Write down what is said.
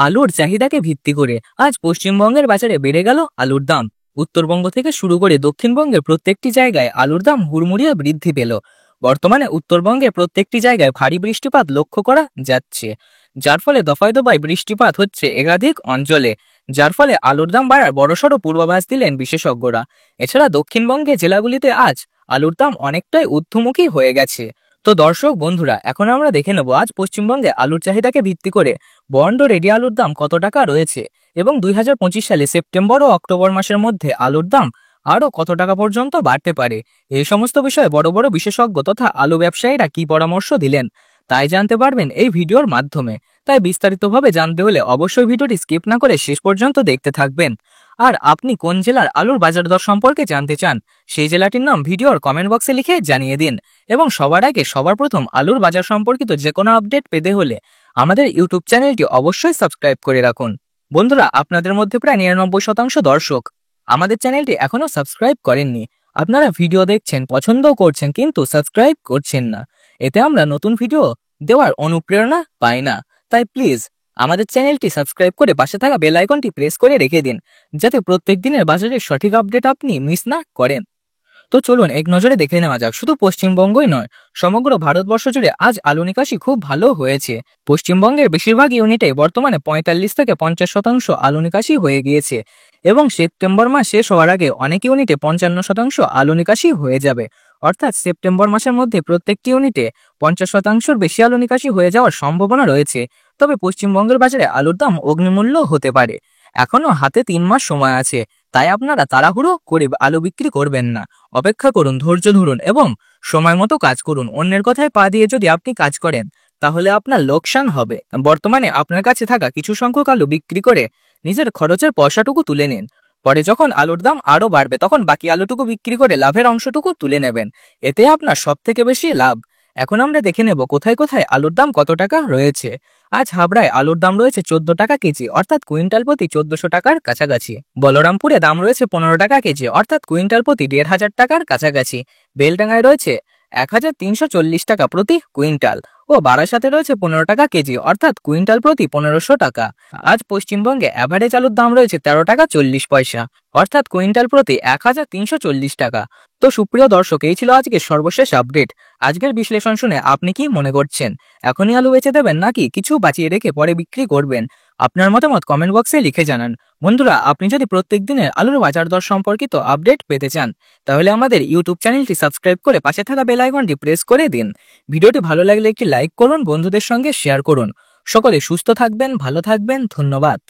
আলুর চাহিদাকে ভিত্তি করে আজ পশ্চিমবঙ্গের বাজারে বেড়ে গেল আলুর দাম। উত্তরবঙ্গ থেকে শুরু করে দক্ষিণবঙ্গের প্রত্যেকটি জায়গায় আলুর দাম হুড়মুড়িয়ে বৃদ্ধি পেল। বর্তমানে উত্তরবঙ্গের প্রত্যেকটি জায়গায় ভারী বৃষ্টিপাত লক্ষ্য করা যাচ্ছে, যার ফলে দফায় দফায় বৃষ্টিপাত হচ্ছে একাধিক অঞ্চলে, যার ফলে আলুর দাম বাড়ার বড়সড় পূর্বাভাস দিলেন বিশেষজ্ঞরা। এছাড়া দক্ষিণবঙ্গের জেলাগুলিতে আজ আলুর দাম অনেকটাই ঊর্ধ্বমুখী হয়ে গেছে। তো দর্শক বন্ধুরা, এখন আমরা দেখে নেব আজ পশ্চিমবঙ্গে আলুর চাহিদাকে ভিত্তি করে বন্ড রেডি আলুর দাম কত টাকা রয়েছে এবং 2025 সালে সেপ্টেম্বর ও অক্টোবর মাসের মধ্যে আলুর দাম আরও কত টাকা পর্যন্ত বাড়তে পারে। এই সমস্ত বিষয়ে বড় বড় বিশেষজ্ঞ তথা আলু ব্যবসায়ীরা কি পরামর্শ দিলেন তাই জানতে পারবেন এই ভিডিওর মাধ্যমে। তাই বিস্তারিতভাবে জানতে হলে অবশ্যই ভিডিওটি স্কিপ না করে শেষ পর্যন্ত দেখতে থাকবেন। আর আপনি কোন জেলার আলুর বাজার দর সম্পর্কে জানতে চান সেই জেলাটির নাম ভিডিওর কমেন্ট বক্সে লিখে জানিয়ে দিন। এবং সবার আগে সবার প্রথম আলুর বাজার সম্পর্কিত যে কোনো আপডেট পেতে হলে আমাদের ইউটিউব চ্যানেলটি অবশ্যই সাবস্ক্রাইব করে রাখুন। বন্ধুরা, আপনাদের মধ্যে প্রায় 99% দর্শক আমাদের চ্যানেলটি এখনো সাবস্ক্রাইব করেননি। আপনারা ভিডিও দেখছেন, পছন্দও করছেন, কিন্তু সাবস্ক্রাইব করছেন না। এতে আমরা নতুন ভিডিও দেওয়ার অনুপ্রেরণা পাই না। তাই প্লিজ আমাদের চ্যানেলটি সাবস্ক্রাইব করে পাশে থাকা বেল আইকনটি প্রেস করে রেখে দিন, যাতে প্রত্যেক দিনের বাজারের সঠিক আপডেট আপনি মিস না করেন। তো চলুন এক নজরে দেখে নেওয়া যাক। শুধু পশ্চিমবঙ্গই নয়, সমগ্র ভারতবর্ষ জুড়ে আজ আলু নিকাশি খুব ভালো হয়েছে। পশ্চিমবঙ্গের বেশিরভাগ ইউনিটে বর্তমানে 45 থেকে 50% আলু নিকাশি হয়ে গিয়েছে এবং সেপ্টেম্বর মাস শেষ হওয়ার আগে অনেক ইউনিটে 55% আলু নিকাশি হয়ে যাবে। অর্থাৎ সেপ্টেম্বর মাসের মধ্যে প্রত্যেকটি ইউনিটে 50%-র বেশি আলু নিকাশি হয়ে যাওয়ার সম্ভাবনা রয়েছে। তবে পশ্চিমবঙ্গের বাজারে আলুর দাম অগ্নিমূল্য হতে পারে। এখনো হাতে 3 মাস সময় আছে, তাই আপনারা তাড়াহুড়ো করে আলু বিক্রি করবেন না। অপেক্ষা করুন, ধৈর্য ধরুন এবং সময় মতো কাজ করুন। অন্যের কথায় পা দিয়ে যদি আপনি কাজ করেন তাহলে আপনার লোকসান হবে। বর্তমানে আপনার কাছে থাকা কিছু সংখ্যক আলু বিক্রি করে নিজের খরচের পয়সাটুকু তুলে নিন। পরে যখন আলুর দাম আরো বাড়বে তখন বাকি আলুটুকু বিক্রি করে লাভের অংশটুকু তুলে নেবেন। এতে আপনার সব থেকে বেশি লাভ। এখন আমরা দেখে নেব কোথায় কোথায় আলুর দাম কত টাকা রয়েছে। আজ হাবড়ায় আলুর দাম রয়েছে 14 টাকা কেজি, অর্থাৎ কুইন্টাল প্রতি 1400 টাকার কাছাকাছি। বলরামপুরে দাম রয়েছে 15 টাকা কেজি, অর্থাৎ কুইন্টাল প্রতি 1500 টাকার কাছাকাছি। বেলডাঙ্গায় রয়েছে 1340 টাকা প্রতি কুইন্টাল ও বারাসাতে রয়েছে 15 টাকা কেজি, অর্থাৎ কুইন্টাল প্রতি 1500 টাকা। আজ পশ্চিমবঙ্গে অ্যাভারেজ আলুর দাম রয়েছে 13 টাকা 40 পয়সা, অর্থাৎ কুইন্টাল প্রতি 1340 টাকা। তো সুপ্রিয় দর্শক, এই ছিল আজকের সর্বশেষ আপডেট। আজকের বিশ্লেষণ শুনে আপনি কি মনে করছেন? এখনই আলু বেচে দেবেন নাকি কিছু বাঁচিয়ে রেখে পরে বিক্রি করবেন? আপনার মতামত কমেন্ট বক্সে লিখে জানান। বন্ধুরা, আপনি যদি প্রত্যেক দিনের আলুর বাজার দর সম্পর্কিত আপডেট পেতে চান তাহলে আমাদের ইউটিউব চ্যানেলটি সাবস্ক্রাইব করে পাশে থাকা বেল আইকনটি প্রেস করে দিন। ভিডিওটি ভালো লাগলে একটি লাইক করুন, বন্ধুদের সঙ্গে শেয়ার করুন। সকলে সুস্থ থাকবেন, ভালো থাকবেন। ধন্যবাদ।